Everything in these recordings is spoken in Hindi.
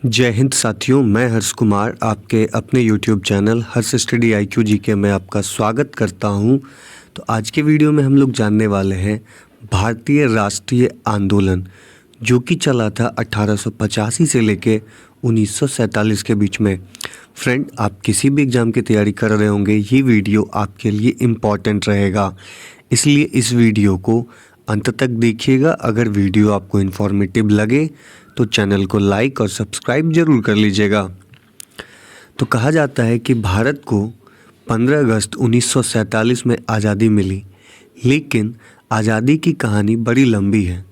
जय हिंद साथियों, मैं हर्ष कुमार आपके अपने YouTube चैनल हर्ष स्टडी IQ जीके में आपका स्वागत करता हूं। तो आज के वीडियो में हम लोग जानने वाले हैं भारतीय राष्ट्रीय आंदोलन जो कि चला था 1885 से लेके 1947 के बीच में। फ्रेंड, आप किसी भी एग्ज़ाम की तैयारी कर रहे होंगे, ये वीडियो आपके लिए इम्पॉर्टेंट रहेगा, इसलिए इस वीडियो को अंत तक देखिएगा। अगर वीडियो आपको इन्फॉर्मेटिव लगे तो चैनल को लाइक और सब्सक्राइब ज़रूर कर लीजिएगा। तो कहा जाता है कि भारत को 15 अगस्त 1947 में आज़ादी मिली, लेकिन आज़ादी की कहानी बड़ी लंबी है।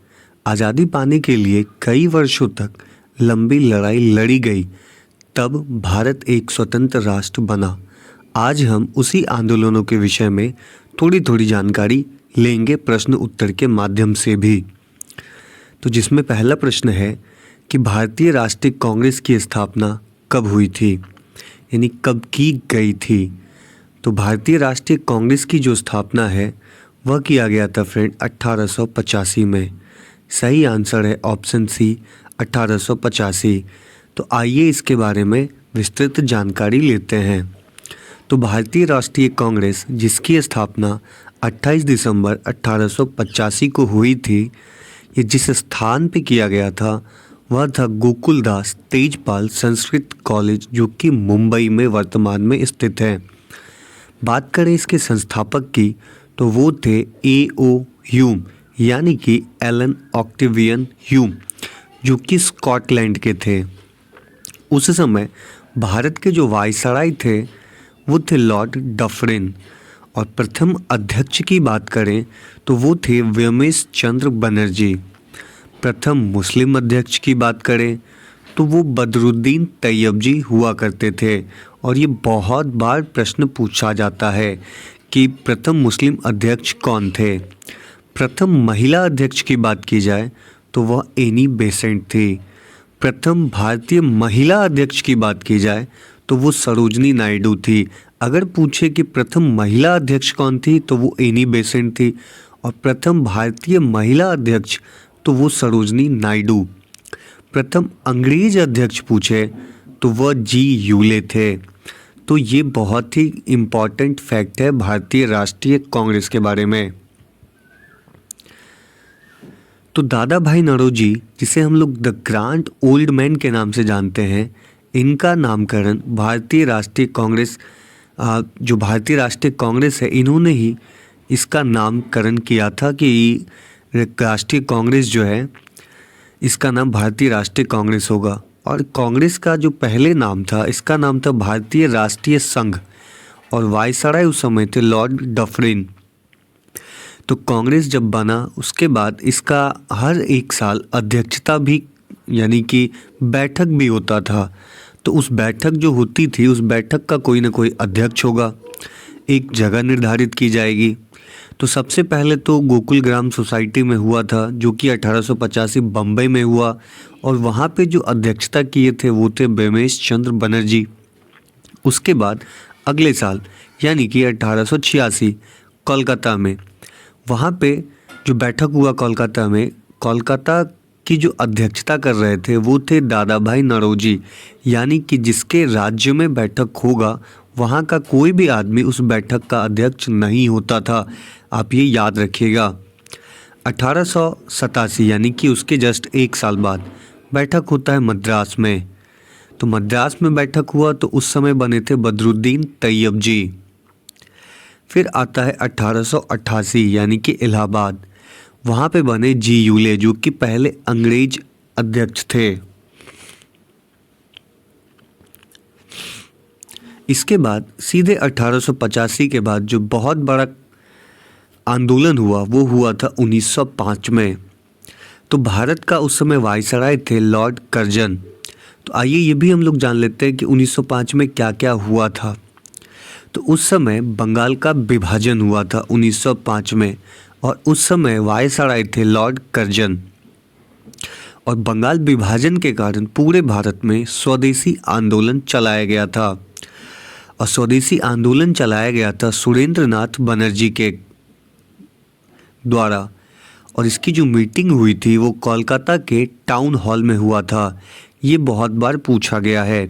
आज़ादी पाने के लिए कई वर्षों तक लंबी लड़ाई लड़ी गई, तब भारत एक स्वतंत्र राष्ट्र बना। आज हम उसी आंदोलनों के विषय में थोड़ी थोड़ी जानकारी लेंगे प्रश्न उत्तर के माध्यम से भी। तो जिसमें पहला प्रश्न है कि भारतीय राष्ट्रीय कांग्रेस की स्थापना कब हुई थी, यानी कब की गई थी। तो भारतीय राष्ट्रीय कांग्रेस की जो स्थापना है वह किया गया था फ्रेंड 1885 में। सही आंसर है ऑप्शन सी 1885। तो आइए इसके बारे में विस्तृत जानकारी लेते हैं। तो भारतीय राष्ट्रीय कांग्रेस जिसकी स्थापना 28 दिसंबर 1885 को हुई थी, ये जिस स्थान पे किया गया था वह था गोकुलदास तेजपाल संस्कृत कॉलेज, जो कि मुंबई में वर्तमान में स्थित है। बात करें इसके संस्थापक की तो वो थे A.O. ह्यूम, यानी कि एलन ऑक्टेवियन ह्यूम, जो कि स्कॉटलैंड के थे। उस समय भारत के जो वायसराय थे वो थे लॉर्ड डफरिन, और प्रथम अध्यक्ष की बात करें तो वो थे व्योमेश चंद्र बनर्जी। प्रथम मुस्लिम अध्यक्ष की बात करें तो वो बदरुद्दीन तैयब जी हुआ करते थे, और ये बहुत बार प्रश्न पूछा जाता है कि प्रथम मुस्लिम अध्यक्ष कौन थे। प्रथम महिला अध्यक्ष की बात की जाए तो वह एनी बेसेंट थी। प्रथम भारतीय महिला अध्यक्ष की बात की जाए तो वो सरोजनी नायडू थी। अगर पूछे कि प्रथम महिला अध्यक्ष कौन थी तो वो एनी बेसेंट थी, और प्रथम भारतीय महिला अध्यक्ष तो वो सरोजनी नायडू। प्रथम अंग्रेज अध्यक्ष पूछे तो वह जी यूले थे। तो ये बहुत ही इम्पॉर्टेंट फैक्ट है भारतीय राष्ट्रीय कांग्रेस के बारे में। तो दादा भाई नौरोजी, जिसे हम लोग द ग्रांड ओल्ड मैन के नाम से जानते हैं, इनका नामकरण भारतीय राष्ट्रीय कांग्रेस जो भारतीय राष्ट्रीय कांग्रेस है, इन्होंने ही इसका नामकरण किया था कि राष्ट्रीय कांग्रेस जो है इसका नाम भारतीय राष्ट्रीय कांग्रेस होगा। और कांग्रेस का जो पहले नाम था, इसका नाम था भारतीय राष्ट्रीय संघ, और वायसराय उस समय थे लॉर्ड डफरिन। तो कांग्रेस जब बना उसके बाद इसका हर एक साल अध्यक्षता भी, यानी कि बैठक भी होता था। तो उस बैठक जो होती थी, उस बैठक का कोई ना कोई अध्यक्ष होगा, एक जगह निर्धारित की जाएगी। तो सबसे पहले तो गोकुल ग्राम सोसाइटी में हुआ था, जो कि 1885 बम्बई में हुआ, और वहाँ पे जो अध्यक्षता किए थे वो थे व्योमेश चंद्र बनर्जी। उसके बाद अगले साल यानी कि 1886 कोलकाता में, वहाँ पे जो बैठक हुआ कोलकाता में, कोलकाता की जो अध्यक्षता कर रहे थे वो थे दादा भाई नौरोजी, यानी कि जिसके राज्य में बैठक होगा वहाँ का कोई भी आदमी उस बैठक का अध्यक्ष नहीं होता था। आप ये याद रखिएगा। 1887 यानी कि उसके जस्ट एक साल बाद बैठक होता है मद्रास में। तो मद्रास में बैठक हुआ तो उस समय बने थे बदरुद्दीन तैयब जी। फिर आता है 1888 यानी कि इलाहाबाद, वहाँ पे बने जी यूले, जो कि पहले अंग्रेज अध्यक्ष थे। इसके बाद सीधे 1885 के बाद जो बहुत बड़ा आंदोलन हुआ वो हुआ था 1905 में। तो भारत का उस समय वायसराय थे लॉर्ड कर्जन। तो आइए ये भी हम लोग जान लेते हैं कि 1905 में क्या क्या हुआ था। तो उस समय बंगाल का विभाजन हुआ था 1905 में, और उस समय वायसराय थे लॉर्ड कर्जन। और बंगाल विभाजन के कारण पूरे भारत में स्वदेशी आंदोलन चलाया गया था, और स्वदेशी आंदोलन चलाया गया था सुरेंद्र नाथ बनर्जी के द्वारा। और इसकी जो मीटिंग हुई थी वो कोलकाता के टाउन हॉल में हुआ था, ये बहुत बार पूछा गया है।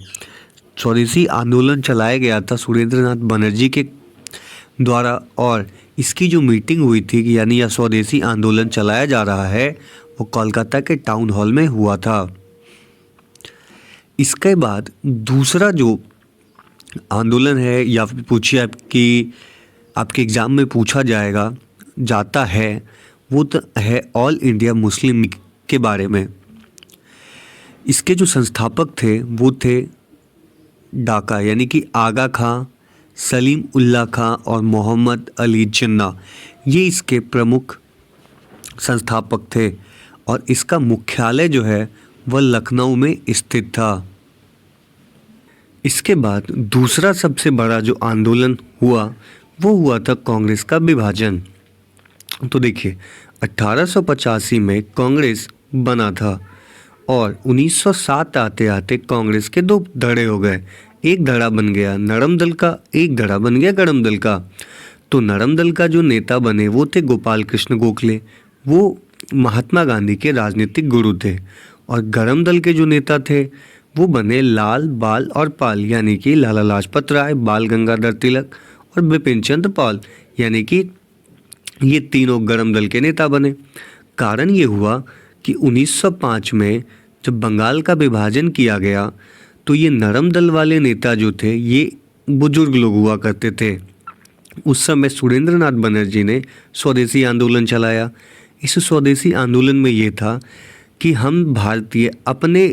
स्वदेशी आंदोलन चलाया गया था सुरेंद्रनाथ बनर्जी के द्वारा, और इसकी जो मीटिंग हुई थी कि यानी यह स्वदेशी आंदोलन चलाया जा रहा है वो कोलकाता के टाउन हॉल में हुआ था। इसके बाद दूसरा जो आंदोलन है, या फिर पूछिए आपके एग्ज़ाम में पूछा जाता है, वो तो है ऑल इंडिया मुस्लिम लीग के बारे में। इसके जो संस्थापक थे वो थे डाका यानी कि आगा खां, सलीम उल्लाह खां और मोहम्मद अली जिन्ना, ये इसके प्रमुख संस्थापक थे। और इसका मुख्यालय जो है वह लखनऊ में स्थित था। इसके बाद दूसरा सबसे बड़ा जो आंदोलन हुआ वो हुआ था कांग्रेस का विभाजन। तो देखिए 1885 में कांग्रेस बना था और 1907 आते आते कांग्रेस के दो धड़े हो गए। एक धड़ा बन गया नरम दल का, एक धड़ा बन गया गरम दल का। तो नरम दल का जो नेता बने वो थे गोपाल कृष्ण गोखले, वो महात्मा गांधी के राजनीतिक गुरु थे। और गरम दल के जो नेता थे वो बने लाल, बाल और पाल, यानी कि लाला लाजपत राय, बाल गंगाधर तिलक और बिपिन चंद्र पाल, यानी कि ये तीनों गरम दल के नेता बने। कारण ये हुआ कि 1905 में जब बंगाल का विभाजन किया गया तो ये नरम दल वाले नेता जो थे ये बुजुर्ग लोग हुआ करते थे। उस समय सुरेंद्रनाथ बनर्जी ने स्वदेशी आंदोलन चलाया। इस स्वदेशी आंदोलन में ये था कि हम भारतीय अपने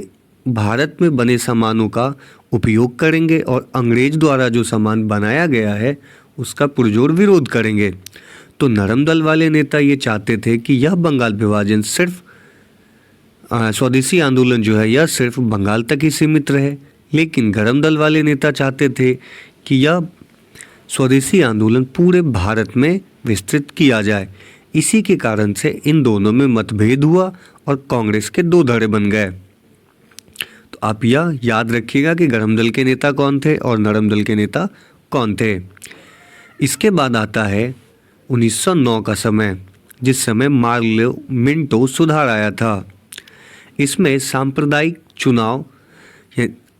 भारत में बने सामानों का उपयोग करेंगे और अंग्रेज द्वारा जो सामान बनाया गया है उसका पुरजोर विरोध करेंगे। तो नरम दल वाले नेता ये चाहते थे कि यह बंगाल विभाजन सिर्फ स्वदेशी आंदोलन जो है यह सिर्फ बंगाल तक ही सीमित रहे, लेकिन गरम दल वाले नेता चाहते थे कि यह स्वदेशी आंदोलन पूरे भारत में विस्तृत किया जाए। इसी के कारण से इन दोनों में मतभेद हुआ और कांग्रेस के दो धड़े बन गए। तो आप यह याद रखिएगा कि गरम दल के नेता कौन थे और नरम दल के नेता कौन थे। इसके बाद आता है 1909 का समय, जिस समय मार्लो मिंटो सुधार आया था। इसमें सांप्रदायिक चुनाव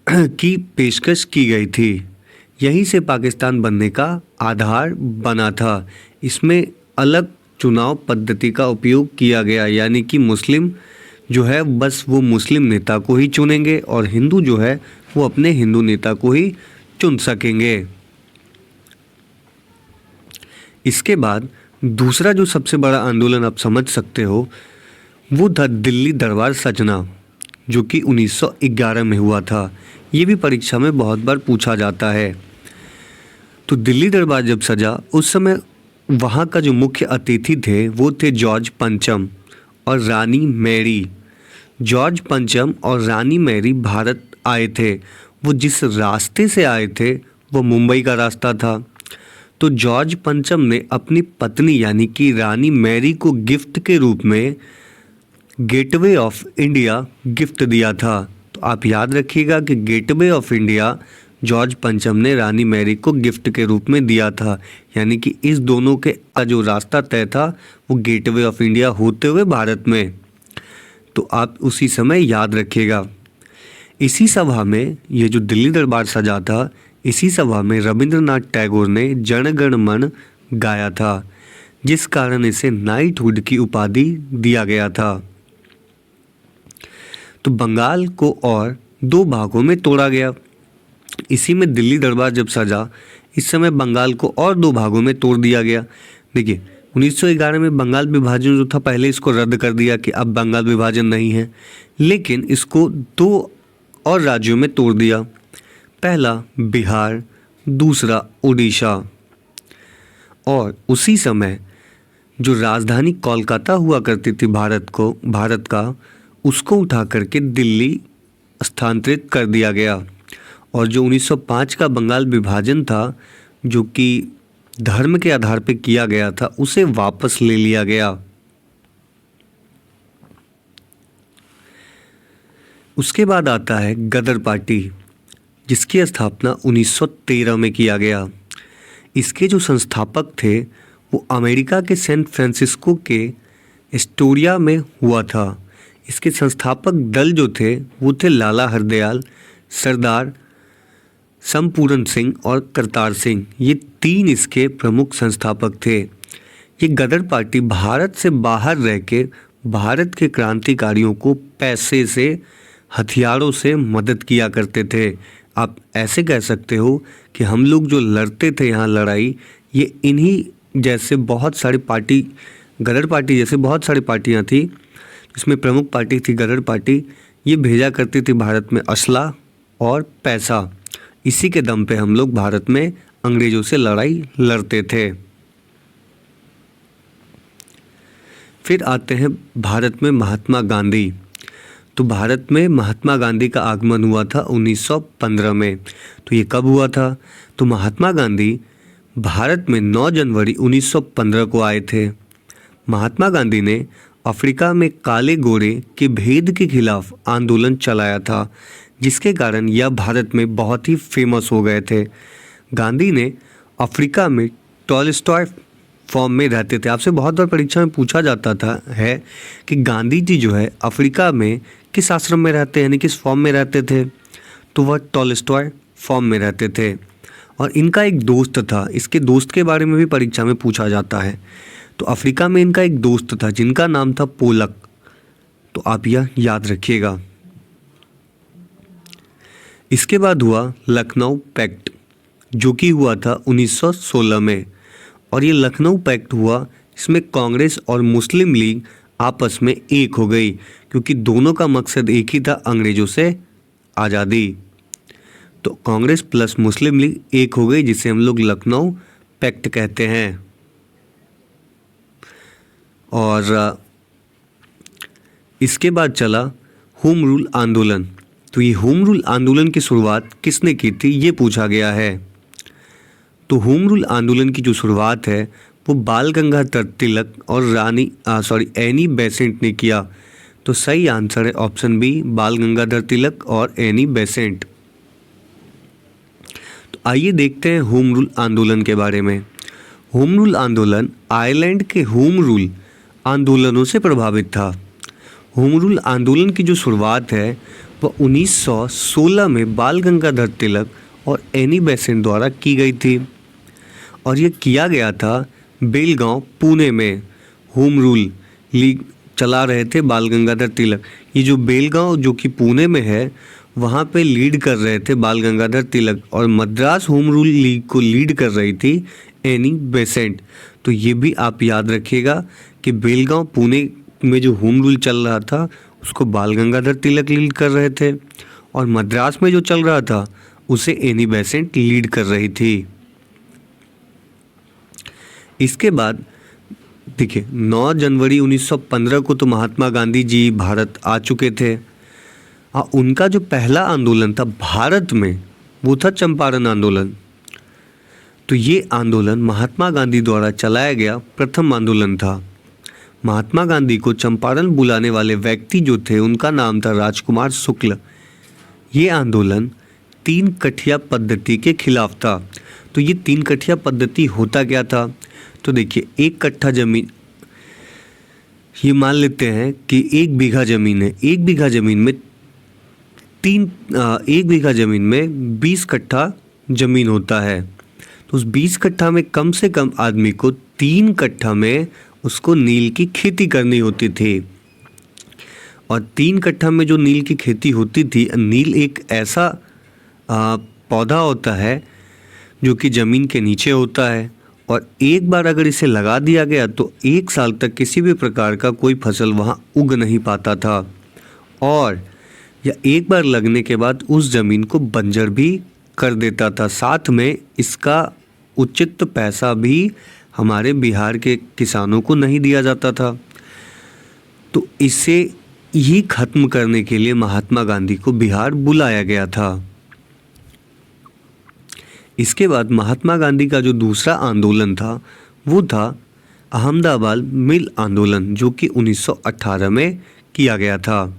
की पेशकश की गई थी। यहीं से पाकिस्तान बनने का आधार बना था। इसमें अलग चुनाव पद्धति का उपयोग किया गया, यानी कि मुस्लिम जो है बस वो मुस्लिम नेता को ही चुनेंगे और हिंदू जो है वो अपने हिंदू नेता को ही चुन सकेंगे। इसके बाद दूसरा जो सबसे बड़ा आंदोलन आप समझ सकते हो वो था दिल्ली दरबार सजना, जो कि 1911 में हुआ था। ये भी परीक्षा में बहुत बार पूछा जाता है। तो दिल्ली दरबार जब सजा उस समय वहाँ का जो मुख्य अतिथि थे वो थे जॉर्ज पंचम और रानी मैरी। जॉर्ज पंचम और रानी मैरी भारत आए थे। वो जिस रास्ते से आए थे वो मुंबई का रास्ता था। तो जॉर्ज पंचम ने अपनी पत्नी यानी कि रानी मैरी को गिफ्ट के रूप में गेटवे ऑफ इंडिया गिफ्ट दिया था। तो आप याद रखिएगा कि गेटवे ऑफ इंडिया जॉर्ज पंचम ने रानी मैरी को गिफ्ट के रूप में दिया था, यानी कि इस दोनों के का जो रास्ता तय था वो गेटवे ऑफ इंडिया होते हुए भारत में। तो आप उसी समय याद रखिएगा। इसी सभा में ये जो दिल्ली दरबार सजा था, इसी सभा में रविंद्रनाथ टैगोर ने जन गण मन गाया था, जिस कारण इसे नाइटहुड की उपाधि दिया गया था। तो बंगाल को और दो भागों में तोड़ा गया। इसी में दिल्ली दरबार जब सजा इस समय बंगाल को और दो भागों में तोड़ दिया गया। देखिए 1911 में बंगाल विभाजन जो था पहले इसको रद्द कर दिया कि अब बंगाल विभाजन नहीं है, लेकिन इसको दो और राज्यों में तोड़ दिया। पहला बिहार, दूसरा उड़ीसा। और उसी समय जो राजधानी कोलकाता हुआ करती थी भारत का, उसको उठा करके दिल्ली स्थानांतरित कर दिया गया। और जो 1905 का बंगाल विभाजन था, जो कि धर्म के आधार पर किया गया था, उसे वापस ले लिया गया। उसके बाद आता है गदर पार्टी, जिसकी स्थापना 1913 में किया गया। इसके जो संस्थापक थे वो अमेरिका के सैन फ्रांसिस्को के एस्टोरिया में हुआ था। इसके संस्थापक दल जो थे वो थे लाला हरदयाल, सरदार संपूर्ण सिंह और करतार सिंह। ये 3 इसके प्रमुख संस्थापक थे। ये गदर पार्टी भारत से बाहर रह के भारत के क्रांतिकारियों को पैसे से, हथियारों से मदद किया करते थे। आप ऐसे कह सकते हो कि हम लोग जो लड़ते थे यहाँ लड़ाई, ये इन्हीं जैसे बहुत सारी पार्टी, गदर पार्टी जैसे बहुत सारी पार्टियाँ थी, इसमें प्रमुख पार्टी थी गदर पार्टी। ये भेजा करती थी भारत में असला और पैसा। इसी के दम पे हम लोग भारत में अंग्रेज़ों से लड़ाई लड़ते थे। फिर आते हैं भारत में महात्मा गांधी। तो भारत में महात्मा गांधी का आगमन हुआ था 1915 में। तो ये कब हुआ था? तो महात्मा गांधी भारत में 9 जनवरी 1915 को आए थे। महात्मा गांधी ने अफ्रीका में काले गोरे के भेद के खिलाफ आंदोलन चलाया था, जिसके कारण यह भारत में बहुत ही फेमस हो गए थे। गांधी ने अफ्रीका में टॉलस्टॉय फॉर्म में रहते थे। आपसे बहुत बार परीक्षा में पूछा जाता था है कि गांधी जी जो है अफ्रीका में किस आश्रम में रहते, यानी किस फॉर्म में रहते थे? तो वह टॉलस्टॉय फॉर्म में रहते थे। और इनका एक दोस्त था, इसके दोस्त के बारे में भी परीक्षा में पूछा जाता है। तो अफ्रीका में इनका एक दोस्त था जिनका नाम था पोलक। तो आप यह याद रखिएगा। इसके बाद हुआ लखनऊ पैक्ट, जो कि हुआ था 1916 में। और ये लखनऊ पैक्ट हुआ, इसमें कांग्रेस और मुस्लिम लीग आपस में एक हो गई, क्योंकि दोनों का मकसद एक ही था, अंग्रेज़ों से आज़ादी। तो कांग्रेस प्लस मुस्लिम लीग एक हो गई, जिसे हम लोग लखनऊ पैक्ट कहते हैं। और इसके बाद चला होम रूल आंदोलन। तो ये होम रूल आंदोलन की शुरुआत किसने की थी, ये पूछा गया है। तो होम रूल आंदोलन की जो शुरुआत है वो बाल गंगाधर तिलक और एनी बेसेंट ने किया। तो सही आंसर है ऑप्शन बी, बाल गंगाधर तिलक और एनी बेसेंट। तो आइए देखते हैं होम रूल आंदोलन के बारे में। होम रूल आंदोलन आयरलैंड के होम रूल आंदोलनों से प्रभावित था। होम रूल आंदोलन की जो शुरुआत है वह 1916 में बाल गंगाधर तिलक और एनी बेसेंट द्वारा की गई थी। और ये किया गया था बेलगांव, पुणे में। होम रूल लीग चला रहे थे बाल गंगाधर तिलक। ये जो बेलगांव जो कि पुणे में है, वहाँ पे लीड कर रहे थे बाल गंगाधर तिलक, और मद्रास होम रूल लीग को लीड कर रही थी एनी बेसेंट। तो ये भी आप याद रखिएगा कि बेलगांव पुणे में जो होम रूल चल रहा था उसको बाल गंगाधर तिलक लीड कर रहे थे, और मद्रास में जो चल रहा था उसे एनी बेसेंट लीड कर रही थी। इसके बाद देखिए 9 जनवरी 1915 को तो महात्मा गांधी जी भारत आ चुके थे। उनका जो पहला आंदोलन था भारत में वो था चंपारण आंदोलन। तो ये आंदोलन महात्मा गांधी द्वारा चलाया गया प्रथम आंदोलन था। महात्मा गांधी को चंपारण बुलाने वाले व्यक्ति जो थे उनका नाम था राजकुमार शुक्ल। ये आंदोलन 3 कठिया पद्धति के खिलाफ था। तो ये 3 कठिया पद्धति होता क्या था? तो देखिए 1 कट्ठा जमीन, ये मान लेते हैं कि 1 बीघा ज़मीन है। 1 बीघा ज़मीन में 1 बीघा ज़मीन में 20 कट्ठा ज़मीन होता है। तो उस 20 कट्ठा में कम से कम आदमी को 3 कट्ठा में उसको नील की खेती करनी होती थी। और 3 कट्ठा में जो नील की खेती होती थी, नील एक ऐसा पौधा होता है जो कि ज़मीन के नीचे होता है, और एक बार अगर इसे लगा दिया गया तो 1 साल तक किसी भी प्रकार का कोई फसल वहाँ उग नहीं पाता था, और या एक बार लगने के बाद उस ज़मीन को बंजर भी कर देता था। साथ में इसका उचित पैसा भी हमारे बिहार के किसानों को नहीं दिया जाता था। तो इसे ही खत्म करने के लिए महात्मा गांधी को बिहार बुलाया गया था। इसके बाद महात्मा गांधी का जो दूसरा आंदोलन था वो था अहमदाबाद मिल आंदोलन, जो कि 1918 में किया गया था।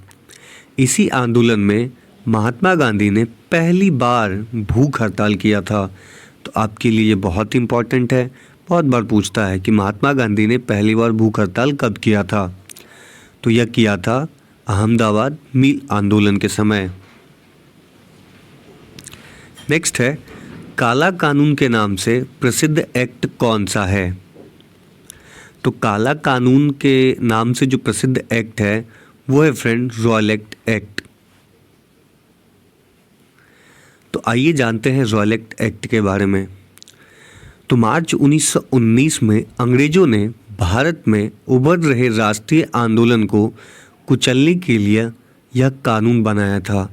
इसी आंदोलन में महात्मा गांधी ने पहली बार भूख हड़ताल किया था। तो आपके लिए ये बहुत इम्पॉर्टेंट है, बहुत बार पूछता है कि महात्मा गांधी ने पहली बार भूख हड़ताल कब किया था। तो यह किया था अहमदाबाद मिल आंदोलन के समय। नेक्स्ट है, काला कानून के नाम से प्रसिद्ध एक्ट कौन सा है? तो काला कानून के नाम से जो प्रसिद्ध एक्ट है वो है फ्रेंड रॉयलेट एक्ट। तो आइए जानते हैं रॉयलेट एक्ट के बारे में। तो मार्च 1919 में अंग्रेजों ने भारत में उभर रहे राष्ट्रीय आंदोलन को कुचलने के लिए यह कानून बनाया था।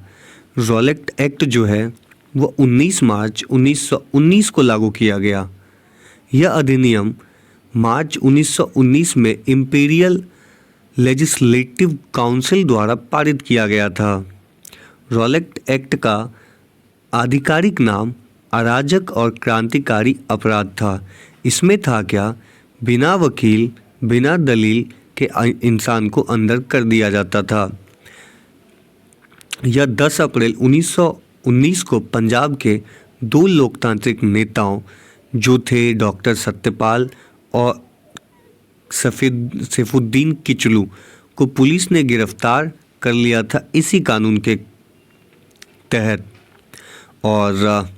रॉयलेट एक्ट जो है वो 19 मार्च 1919 को लागू किया गया। यह अधिनियम मार्च 1919 में इंपीरियल लेजिस्लेटिव काउंसिल द्वारा पारित किया गया था। रॉयलेट एक्ट का आधिकारिक नाम अराजक और क्रांतिकारी अपराध था। इसमें था क्या, बिना वकील बिना दलील के इंसान को अंदर कर दिया जाता था। यह 10 अप्रैल 1919 को पंजाब के 2 लोकतांत्रिक नेताओं जो थे डॉक्टर सत्यपाल और सैफुद्दीन किचलू को पुलिस ने गिरफ्तार कर लिया था इसी कानून के तहत। और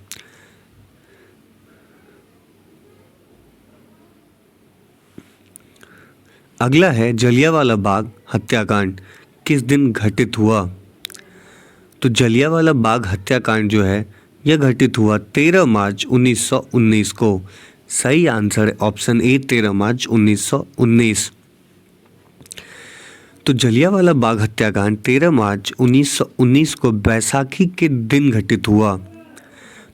अगला है जलियांवाला बाग हत्याकांड किस दिन घटित हुआ? तो जलियांवाला बाग हत्याकांड जो है यह घटित हुआ 13 मार्च 1919 को। सही आंसर है ऑप्शन ए 13 मार्च 1919। तो जलियांवाला बाग हत्याकांड 13 मार्च 1919 को बैसाखी के दिन घटित हुआ।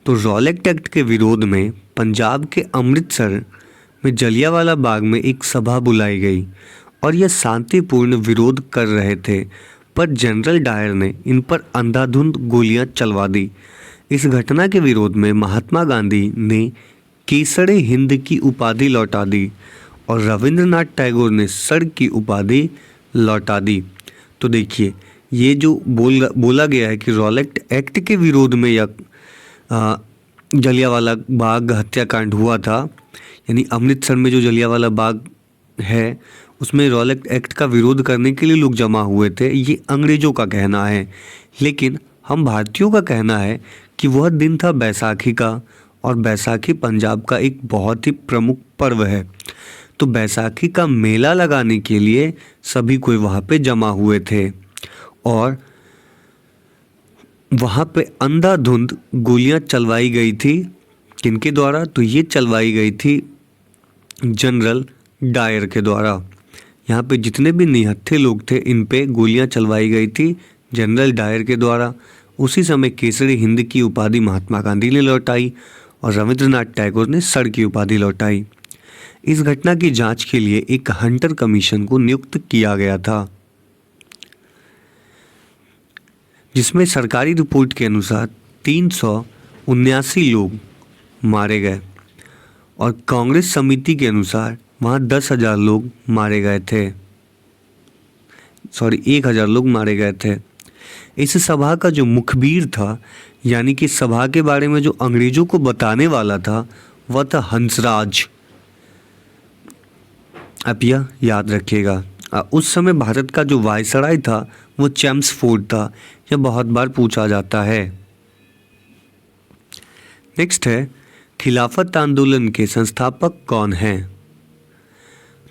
तो रॉयलेट एक्ट के विरोध में पंजाब के अमृतसर में जलियांवाला बाग में एक सभा बुलाई गई और यह शांतिपूर्ण विरोध कर रहे थे, पर जनरल डायर ने इन पर अंधाधुंध गोलियां चलवा दी। इस घटना के विरोध में महात्मा गांधी ने केसरे हिंद की उपाधि लौटा दी और रविंद्रनाथ टैगोर ने सर की उपाधि लौटा दी। तो देखिए, ये जो बोला गया है कि रॉयलेट एक्ट के विरोध में यह जलियांवाला बाग हत्याकांड हुआ था, यानी अमृतसर में जो जलियांवाला बाग है उसमें रॉयलेट एक्ट का विरोध करने के लिए लोग जमा हुए थे, ये अंग्रेज़ों का कहना है। लेकिन हम भारतीयों का कहना है कि वह दिन था बैसाखी का, और बैसाखी पंजाब का एक बहुत ही प्रमुख पर्व है। तो बैसाखी का मेला लगाने के लिए सभी कोई वहाँ पे जमा हुए थे और वहाँ पे अंधाधुंध गोलियाँ चलवाई गई थी। किनके द्वारा? तो ये चलवाई गई थी जनरल डायर के द्वारा। यहाँ पे जितने भी निहत्थे लोग थे इन पे गोलियाँ चलवाई गई थी जनरल डायर के द्वारा। उसी समय केसरी हिंद की उपाधि महात्मा गांधी ने लौटाई और रविंद्रनाथ टैगोर ने सर की उपाधि लौटाई। इस घटना की जांच के लिए एक हंटर कमीशन को नियुक्त किया गया था, जिसमें सरकारी रिपोर्ट के अनुसार 379 लोग मारे गए और कांग्रेस समिति के अनुसार वहाँ 10,000 लोग मारे गए थे। 1,000 लोग मारे गए थे। इस सभा का जो मुखबिर था, यानी कि सभा के बारे में जो अंग्रेजों को बताने वाला था, वह था हंसराज। आप यह याद रखिएगा। उस समय भारत का जो वायसराय था वो चैम्सफोर्ड था। यह बहुत बार पूछा जाता है। नेक्स्ट है, खिलाफत आंदोलन के संस्थापक कौन हैं?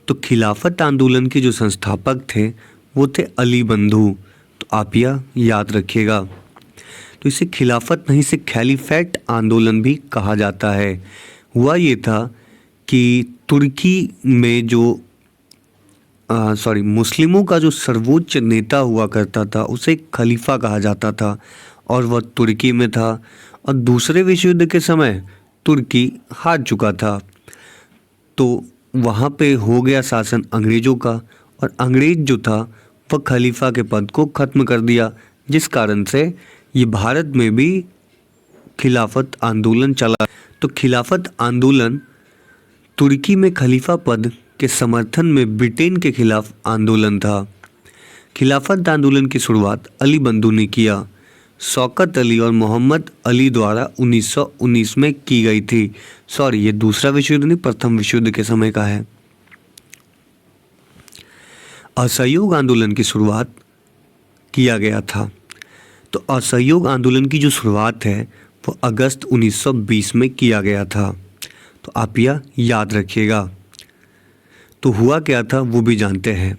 तो खिलाफत आंदोलन के जो संस्थापक थे वो थे अली बंधु। तो आप यह याद रखिएगा। तो इसे खिलाफत नहीं, इसे खैलीफेट आंदोलन भी कहा जाता है। हुआ ये था कि तुर्की में जो मुस्लिमों का जो सर्वोच्च नेता हुआ करता था उसे खलीफा कहा जाता था और वह तुर्की में था। और दूसरे विश्व युद्ध के समय तुर्की हार चुका था, तो वहाँ पे हो गया शासन अंग्रेज़ों का, और अंग्रेज़ जो था वह खलीफा के पद को ख़त्म कर दिया, जिस कारण से ये भारत में भी खिलाफत आंदोलन चला। तो खिलाफत आंदोलन तुर्की में खलीफा पद के समर्थन में ब्रिटेन के खिलाफ आंदोलन था। खिलाफत आंदोलन की शुरुआत अली बंधु ने किया। शौकत अली और मोहम्मद अली द्वारा 1919 में की गई थी। ये दूसरा विश्व युद्ध नहीं, प्रथम विश्व युद्ध के समय का है। असहयोग आंदोलन की शुरुआत किया गया था। तो असहयोग आंदोलन की जो शुरुआत है वो अगस्त 1920 में किया गया था। तो आप यह याद रखिएगा। तो हुआ क्या था वो भी जानते हैं।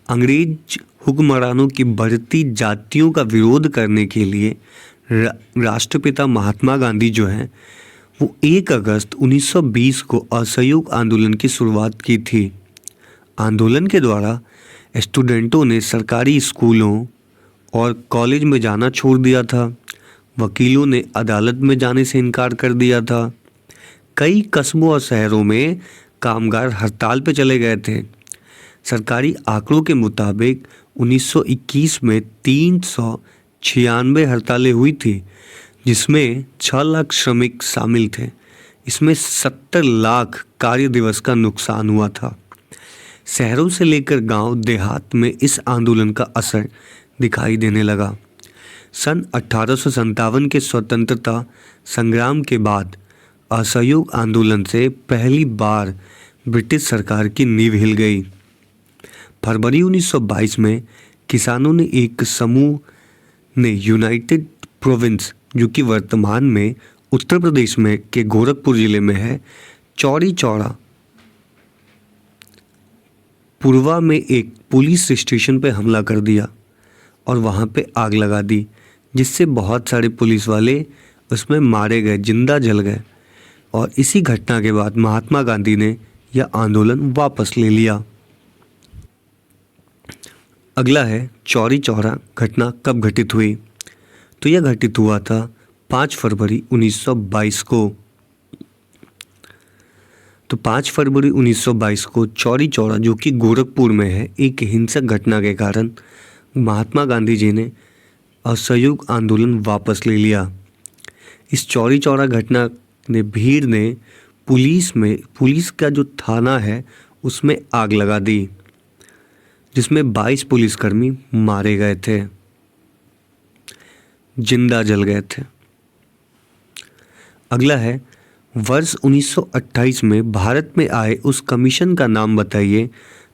अंग्रेज हुक्मरानों की बढ़ती जातियों का विरोध करने के लिए राष्ट्रपिता महात्मा गांधी जो हैं वो 1 अगस्त 1920 को असहयोग आंदोलन की शुरुआत की थी। आंदोलन के द्वारा स्टूडेंटों ने सरकारी स्कूलों और कॉलेज में जाना छोड़ दिया था। वकीलों ने अदालत में जाने से इनकार कर दिया था। कई कस्बों और शहरों में कामगार हड़ताल पर चले गए थे। सरकारी आंकड़ों के मुताबिक 1921 में 396 हड़तालें हुई थी, जिसमें 6 लाख श्रमिक शामिल थे। इसमें 70 लाख कार्य दिवस का नुकसान हुआ था। शहरों से लेकर गांव देहात में इस आंदोलन का असर दिखाई देने लगा। सन 1857 के स्वतंत्रता संग्राम के बाद असहयोग आंदोलन से पहली बार ब्रिटिश सरकार की नींव हिल गई। फरवरी 1922 में किसानों ने एक समूह ने यूनाइटेड प्रोविंस, जो कि वर्तमान में उत्तर प्रदेश में के गोरखपुर जिले में है, चौरी चौरा पूर्वा में एक पुलिस स्टेशन पर हमला कर दिया और वहाँ पे आग लगा दी, जिससे बहुत सारे पुलिस वाले उसमें मारे गए, जिंदा जल गए। और इसी घटना के बाद महात्मा गांधी ने यह आंदोलन वापस ले लिया। अगला है चौरी चौरा घटना कब घटित हुई। तो यह घटित हुआ था 5 फरवरी 1922 को। तो 5 फरवरी 1922 को चौरी चौरा, जो कि गोरखपुर में है, एक हिंसक घटना के कारण महात्मा गांधी जी ने असहयोग आंदोलन वापस ले लिया। इस चौरी चौरा घटना ने भीड़ ने पुलिस का जो थाना है उसमें आग लगा दी, जिसमें 22 पुलिसकर्मी मारे गए थे, जिंदा जल गए थे। अगला है वर्ष 1928 में भारत में आए उस कमीशन का नाम बताइए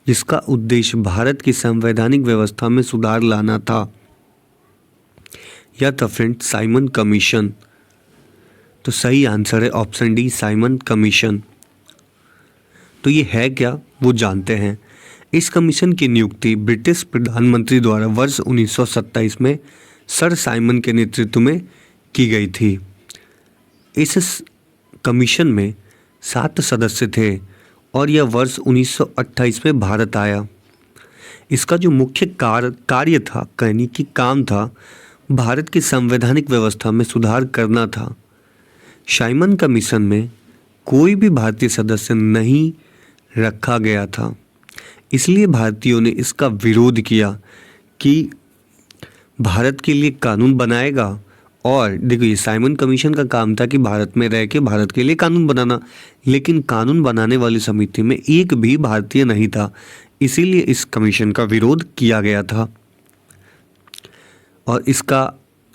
जिसका उद्देश्य भारत की संवैधानिक व्यवस्था में सुधार लाना था। यह था फ्रेंड साइमन कमीशन। तो सही आंसर है ऑप्शन डी, साइमन कमीशन। तो ये है क्या वो जानते हैं। इस कमीशन की नियुक्ति ब्रिटिश प्रधानमंत्री द्वारा वर्ष 1927 में सर साइमन के नेतृत्व में की गई थी। इस कमीशन में 7 सदस्य थे और यह वर्ष 1928 में भारत आया। इसका जो मुख्य कार्य था, कहने की काम था, भारत की संवैधानिक व्यवस्था में सुधार करना था। साइमन कमीशन में कोई भी भारतीय सदस्य नहीं रखा गया था, इसलिए भारतीयों ने इसका विरोध किया कि भारत के लिए कानून बनाएगा। और देखो, ये साइमन कमीशन का काम था कि भारत में रह के भारत के लिए कानून बनाना, लेकिन कानून बनाने वाली समिति में एक भी भारतीय नहीं था, इसीलिए इस कमीशन का विरोध किया गया था। और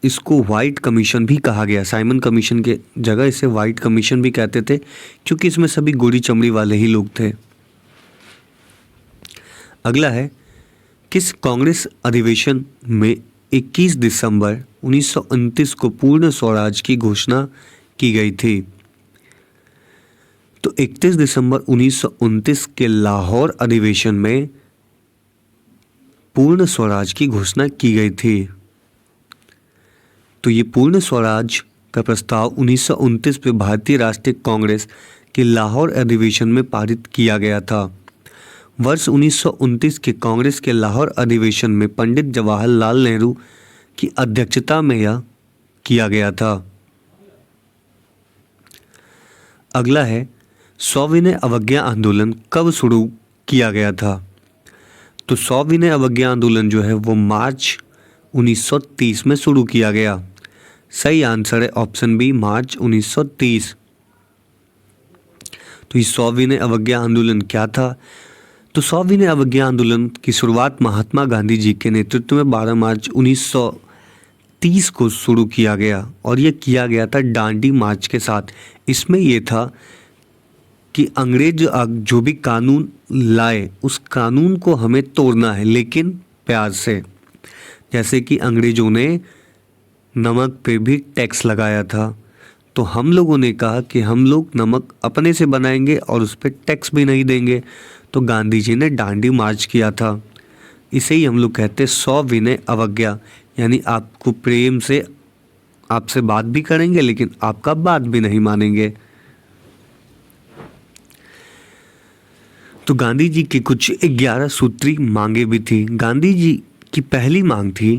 इसको वाइट कमीशन भी कहा गया। साइमन कमीशन के जगह इसे वाइट कमीशन भी कहते थे, क्योंकि इसमें सभी गोरी चमड़ी वाले ही लोग थे। अगला है किस कांग्रेस अधिवेशन में 21 दिसंबर 1929 को पूर्ण स्वराज की घोषणा की गई थी। तो 31 दिसंबर 1929 के लाहौर अधिवेशन में पूर्ण स्वराज की घोषणा की गई थी। तो ये पूर्ण स्वराज का प्रस्ताव 1929 में भारतीय राष्ट्रीय कांग्रेस के लाहौर अधिवेशन में पारित किया गया था। वर्ष 1929 के कांग्रेस के लाहौर अधिवेशन में पंडित जवाहरलाल नेहरू की अध्यक्षता में यह किया गया था। अगला है सविनय अवज्ञा आंदोलन कब शुरू किया गया था। तो सविनय अवज्ञा आंदोलन जो है वो मार्च 1930 में शुरू किया गया। सही आंसर है ऑप्शन बी, मार्च 1930। तो ये सविनय अवज्ञा आंदोलन क्या था। तो सविनय अवज्ञा आंदोलन की शुरुआत महात्मा गांधी जी के नेतृत्व में 12 मार्च 1930 को शुरू किया गया और यह किया गया था डांडी मार्च के साथ। इसमें यह था कि अंग्रेज जो भी कानून लाए उस कानून को हमें तोड़ना है, लेकिन प्यार से। जैसे कि अंग्रेज़ों ने नमक पे भी टैक्स लगाया था, तो हम लोगों ने कहा कि हम लोग नमक अपने से बनाएंगे और उस पर टैक्स भी नहीं देंगे। तो गांधी जी ने दांडी मार्च किया था। इसे ही हम लोग कहते हैं सविनय अवज्ञा, यानी आपको प्रेम से आपसे बात भी करेंगे लेकिन आपका बात भी नहीं मानेंगे। तो गांधी जी की कुछ 11 सूत्री मांगे भी थी। गांधी जी की पहली मांग थी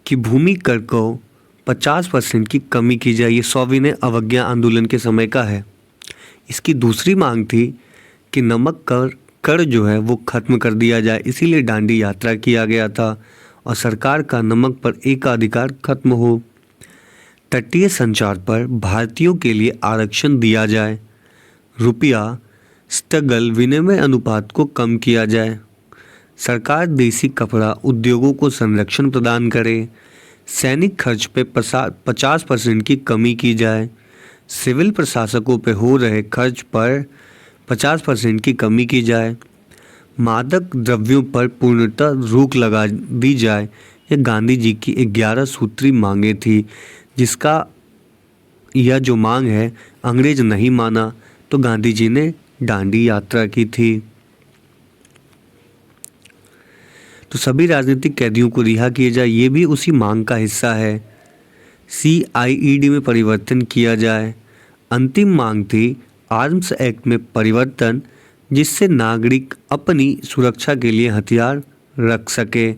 कि भूमि कर को 50% की कमी की जाए। ये सविनय अवज्ञा आंदोलन के समय का है। इसकी दूसरी मांग थी कि नमक कर जो है वो खत्म कर दिया जाए, इसीलिए दांडी यात्रा किया गया था। और सरकार का नमक पर एकाधिकार खत्म हो। तटीय संचार पर भारतीयों के लिए आरक्षण दिया जाए। रुपया स्थगल विनिमय अनुपात को कम किया जाए। सरकार देसी कपड़ा उद्योगों को संरक्षण प्रदान करे। सैनिक खर्च पे 50% की कमी की जाए। सिविल प्रशासकों पे हो रहे खर्च पर 50% की कमी की जाए। मादक द्रव्यों पर पूर्णतः रोक लगा दी जाए। ये गांधी जी की 11 सूत्री मांगे थी, जिसका यह जो मांग है अंग्रेज नहीं माना, तो गांधी जी ने दांडी यात्रा की थी। तो सभी राजनीतिक कैदियों को रिहा किया जाए, ये भी उसी मांग का हिस्सा है। CIED में परिवर्तन किया जाए। अंतिम मांग थी आर्म्स एक्ट में परिवर्तन, जिससे नागरिक अपनी सुरक्षा के लिए हथियार रख सके।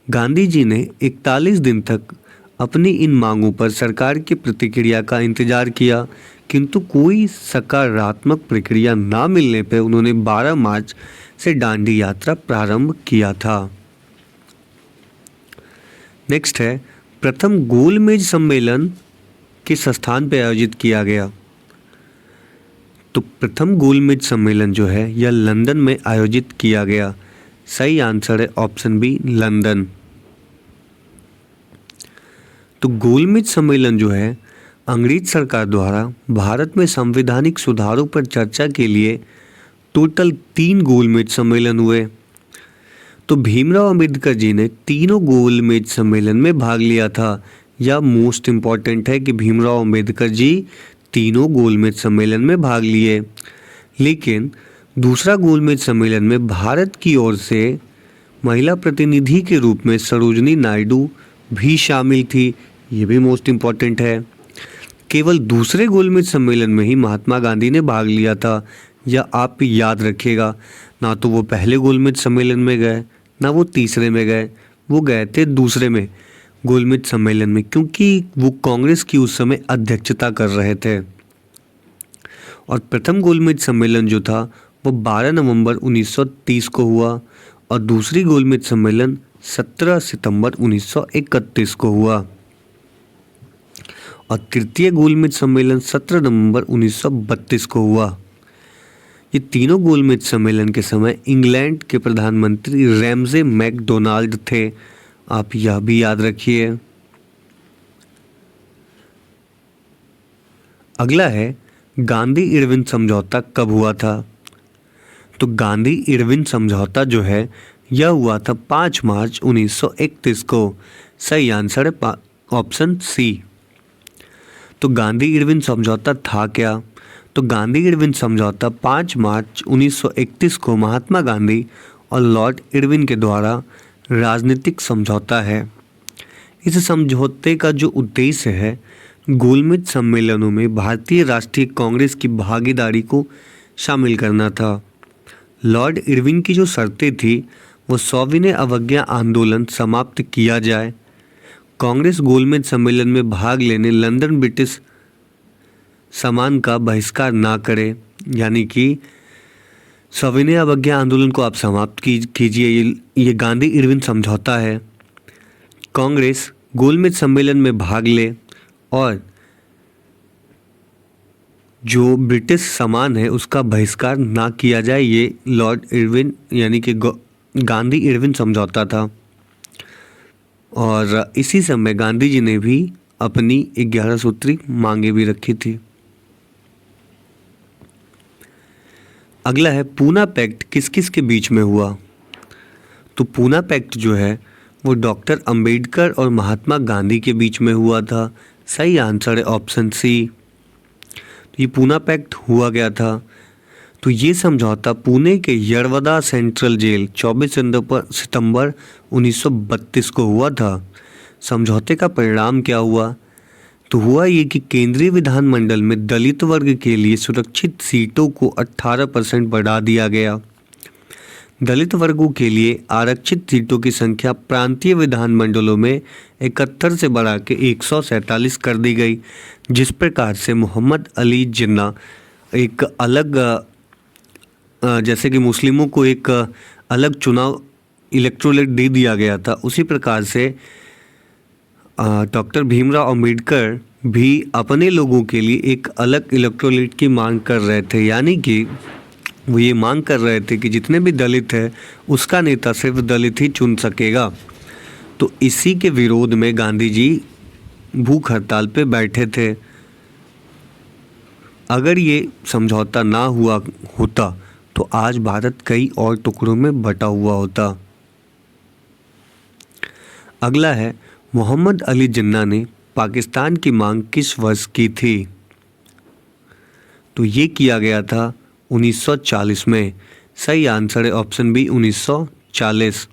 गांधी जी ने 41 दिन तक अपनी इन मांगों पर सरकार की प्रतिक्रिया का इंतजार किया, किंतु कोई सकारात्मक प्रक्रिया ना मिलने पर उन्होंने 12 मार्च से दांडी यात्रा प्रारंभ किया था। नेक्स्ट है प्रथम गोलमेज सम्मेलन किस स्थान पर आयोजित किया गया। तो प्रथम गोलमेज सम्मेलन जो है यह लंदन में आयोजित किया गया। सही आंसर है ऑप्शन बी, लंदन। तो गोलमेज सम्मेलन जो है अंग्रेज सरकार द्वारा भारत में संवैधानिक सुधारों पर चर्चा के लिए टोटल 3 गोलमेज सम्मेलन हुए। तो भीमराव अंबेडकर जी ने तीनों गोलमेज सम्मेलन में भाग लिया था। यह मोस्ट इम्पॉर्टेंट है कि भीमराव अंबेडकर जी तीनों गोलमेज सम्मेलन में भाग लिए। लेकिन दूसरा गोलमेज सम्मेलन में भारत की ओर से महिला प्रतिनिधि के रूप में सरोजनी नायडू भी शामिल थी। ये भी मोस्ट इम्पॉर्टेंट है। केवल दूसरे गोलमेज सम्मेलन में ही महात्मा गांधी ने भाग लिया था। यह आप याद रखिएगा, ना तो वो पहले गोलमेज सम्मेलन में गए ना वो तीसरे में गए, वो गए थे दूसरे में गोलमेज सम्मेलन में, क्योंकि वो कांग्रेस की उस समय अध्यक्षता कर रहे थे। और प्रथम गोलमेज सम्मेलन जो था वो 12 नवंबर 1930 को हुआ और दूसरी गोलमेज सम्मेलन 17 सितंबर 1931 को हुआ और तृतीय गोलमेज सम्मेलन 17 नवंबर 1932 को हुआ। ये तीनों गोलमेज सम्मेलन के समय इंग्लैंड के प्रधानमंत्री रैमजे मैकडोनाल्ड थे। आप यह भी याद रखिए। अगला है गांधी इरविन समझौता कब हुआ था। तो गांधी इरविन समझौता जो है यह हुआ था 5 मार्च 1931 को। सही आंसर है ऑप्शन सी। तो गांधी इरविन समझौता था क्या। तो गांधी इरविन समझौता 5 मार्च 1931 को महात्मा गांधी और लॉर्ड इरविन के द्वारा राजनीतिक समझौता है। इस समझौते का जो उद्देश्य है गोलमेज सम्मेलनों में भारतीय राष्ट्रीय कांग्रेस की भागीदारी को शामिल करना था। लॉर्ड इरविन की जो शर्तें थी वो सविनय अवज्ञा आंदोलन समाप्त किया जाए, कांग्रेस गोलमेज सम्मेलन में भाग लेने लंदन ब्रिटिश सामान का बहिष्कार ना करे, यानी कि सविनय अवज्ञा आंदोलन को आप समाप्त कीजिए। ये गांधी इरविन समझौता है। कांग्रेस गोलमेज सम्मेलन में भाग ले और जो ब्रिटिश सामान है उसका बहिष्कार ना किया जाए। ये लॉर्ड इरविन यानी कि गांधी इरविन समझौता था। और इसी समय गांधी जी ने भी अपनी 11 सूत्री मांगे भी रखी थी। अगला है पूना पैक्ट किस किस के बीच में हुआ। तो पूना पैक्ट जो है वो डॉक्टर अंबेडकर और महात्मा गांधी के बीच में हुआ था। सही आंसर है ऑप्शन सी। तो ये पूना पैक्ट हुआ गया था। तो ये समझौता पुणे के यरवदा सेंट्रल जेल 24 सितंबर 1932 को हुआ था। समझौते का परिणाम क्या हुआ? तो हुआ ये कि केंद्रीय विधानमंडल में दलित वर्ग के लिए सुरक्षित सीटों को 18% बढ़ा दिया गया। दलित वर्गों के लिए आरक्षित सीटों की संख्या प्रांतीय विधानमंडलों में 71 से बढ़ा के 147 कर दी गई। जिस प्रकार से मोहम्मद अली जिन्ना एक अलग जैसे कि मुस्लिमों को एक अलग चुनाव इलेक्टोरेट दे दिया गया था, उसी प्रकार से डॉक्टर भीमराव अंबेडकर भी अपने लोगों के लिए एक अलग इलेक्टोरेट की मांग कर रहे थे। यानी कि वो ये मांग कर रहे थे कि जितने भी दलित है उसका नेता सिर्फ दलित ही चुन सकेगा। तो इसी के विरोध में गांधी जी भूख हड़ताल पे बैठे थे। अगर ये समझौता ना हुआ होता तो आज भारत कई और टुकड़ों में बटा हुआ होता। अगला है, मोहम्मद अली जिन्ना ने पाकिस्तान की मांग किस वर्ष की थी? तो ये किया गया था 1940 में। सही आंसर है ऑप्शन बी 1940।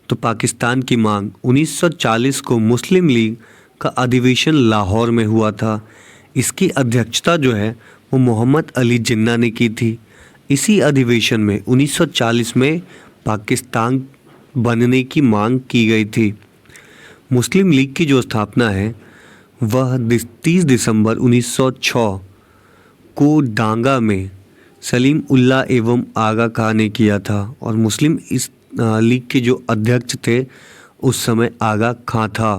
तो पाकिस्तान की मांग 1940 को मुस्लिम लीग का अधिवेशन लाहौर में हुआ था। इसकी अध्यक्षता जो है वो मोहम्मद अली जिन्ना ने की थी। इसी अधिवेशन में 1940 में पाकिस्तान बनने की मांग की गई थी। मुस्लिम लीग की जो स्थापना है वह 30 दिसंबर 1906 को डांगा में सलीम उल्लाह एवं आगा खां ने किया था और मुस्लिम इस लीग के जो अध्यक्ष थे उस समय आगा खां था।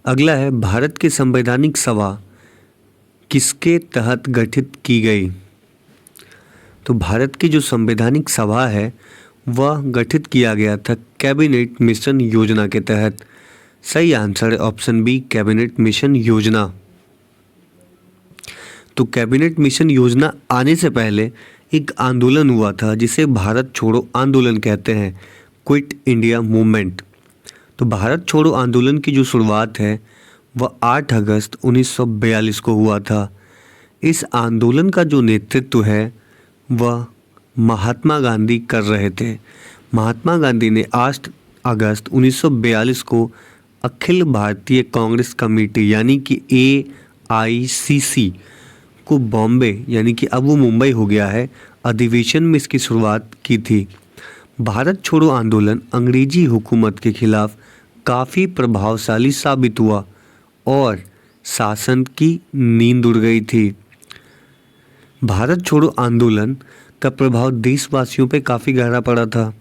अगला है, भारत की संवैधानिक सभा किसके तहत गठित की गई? तो भारत की जो संवैधानिक सभा है वह गठित किया गया था कैबिनेट मिशन योजना के तहत। सही आंसर है ऑप्शन बी कैबिनेट मिशन योजना। तो कैबिनेट मिशन योजना आने से पहले एक आंदोलन हुआ था जिसे भारत छोड़ो आंदोलन कहते हैं, क्विट इंडिया मूवमेंट। तो भारत छोड़ो आंदोलन की जो शुरुआत है वह 8 अगस्त 1942 को हुआ था। इस आंदोलन का जो नेतृत्व है वह महात्मा गांधी कर रहे थे। महात्मा गांधी ने 8 अगस्त 1942 को अखिल भारतीय कांग्रेस कमेटी यानी कि AICC को बॉम्बे यानी कि अब वो मुंबई हो गया है अधिवेशन में इसकी शुरुआत की थी। भारत छोड़ो आंदोलन अंग्रेजी हुकूमत के खिलाफ काफ़ी प्रभावशाली साबित हुआ और शासन की नींद उड़ गई थी। भारत छोड़ो आंदोलन का प्रभाव देशवासियों पे काफ़ी गहरा पड़ा था।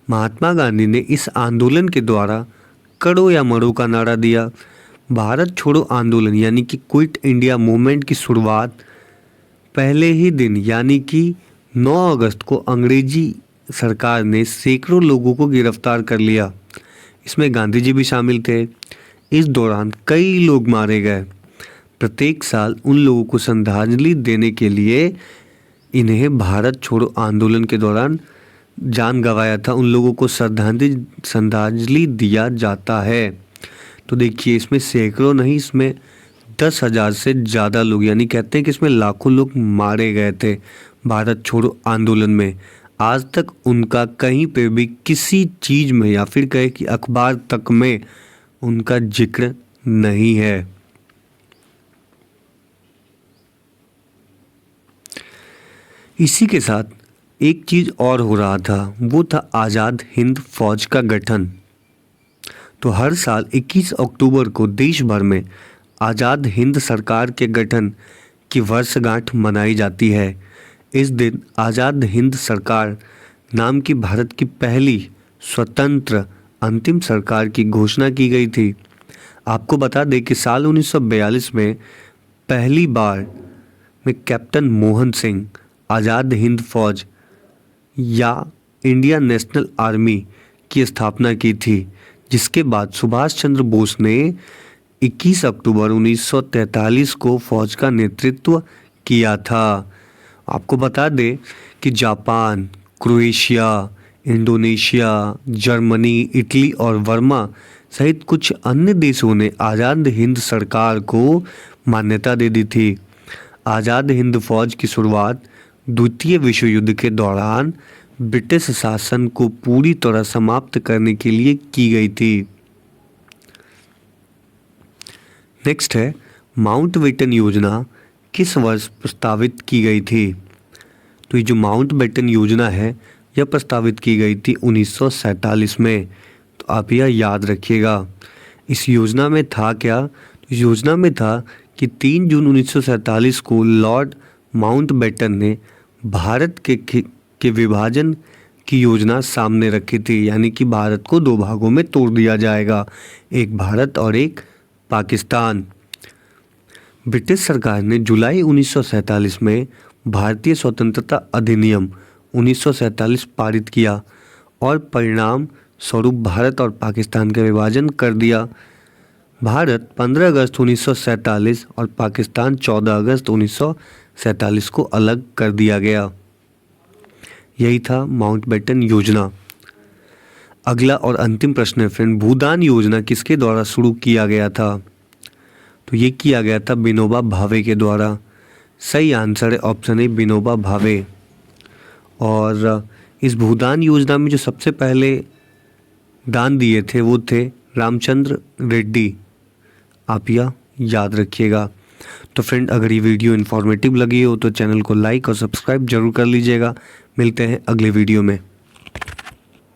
महात्मा गांधी ने इस आंदोलन के द्वारा करो या मरो का नारा दिया। भारत छोड़ो आंदोलन यानी कि क्विट इंडिया मूवमेंट की शुरुआत पहले ही दिन यानी कि 9 अगस्त को अंग्रेजी सरकार ने सैकड़ों लोगों को गिरफ्तार कर लिया। इसमें गांधी जी भी शामिल थे। इस दौरान कई लोग मारे गए। प्रत्येक साल उन लोगों को श्रद्धांजलि देने के लिए इन्हें भारत छोड़ो आंदोलन के दौरान जान गंवाया था उन लोगों को श्रद्धांजलि दिया जाता है। तो देखिए इसमें सैकड़ों नहीं, इसमें 10,000 से ज़्यादा लोग यानी कहते हैं कि इसमें लाखों लोग मारे गए थे भारत छोड़ो आंदोलन में। आज तक उनका कहीं पे भी किसी चीज़ में या फिर कहे कि अखबार तक में उनका जिक्र नहीं है। इसी के साथ एक चीज़ और हो रहा था, वो था आज़ाद हिंद फौज का गठन। तो हर साल 21 अक्टूबर को देश भर में आज़ाद हिंद सरकार के गठन की वर्षगांठ मनाई जाती है। इस दिन आज़ाद हिंद सरकार नाम की भारत की पहली स्वतंत्र अंतिम सरकार की घोषणा की गई थी। आपको बता दें कि साल 1942 में पहली बार में कैप्टन मोहन सिंह आज़ाद हिंद फौज या इंडियन नेशनल आर्मी की स्थापना की थी, जिसके बाद सुभाष चंद्र बोस ने 21 अक्टूबर 1943 को फौज का नेतृत्व किया था। आपको बता दें कि Japan, Croatia, Indonesia, Germany, Italy और वर्मा सहित कुछ अन्य देशों ने आज़ाद हिंद सरकार को मान्यता दे दी थी। आज़ाद हिंद फौज की शुरुआत द्वितीय विश्व युद्ध के दौरान ब्रिटिश शासन को पूरी तरह समाप्त करने के लिए की गई थी। नेक्स्ट है, माउंटबेटन योजना किस वर्ष प्रस्तावित की गई थी? तो ये जो माउंटबेटन योजना है यह प्रस्तावित की गई थी 1947 में। तो आप यह याद रखिएगा। इस योजना में था क्या? इस योजना में था कि 3 जून 1947 को लॉर्ड माउंटबेटन ने भारत के विभाजन की योजना सामने रखी थी, यानी कि भारत को 2 भागों में तोड़ दिया जाएगा, एक भारत और एक पाकिस्तान। ब्रिटिश सरकार ने जुलाई 1947 में भारतीय स्वतंत्रता अधिनियम 1947 पारित किया और परिणाम स्वरूप भारत और पाकिस्तान का विभाजन कर दिया। भारत 15 अगस्त 1947 और पाकिस्तान 14 अगस्त 1947 को अलग कर दिया गया। यही था माउंटबेटन योजना। अगला और अंतिम प्रश्न है फ्रेंड, भूदान योजना किसके द्वारा शुरू किया गया था? तो ये किया गया था विनोबा भावे के द्वारा। सही आंसर है ऑप्शन ए विनोबा भावे। और इस भूदान योजना में जो सबसे पहले दान दिए थे वो थे रामचंद्र रेड्डी। आप यह याद रखिएगा। तो फ्रेंड, अगर ये वीडियो इन्फॉर्मेटिव लगी हो तो चैनल को लाइक और सब्सक्राइब जरूर कर लीजिएगा। मिलते हैं अगले वीडियो में।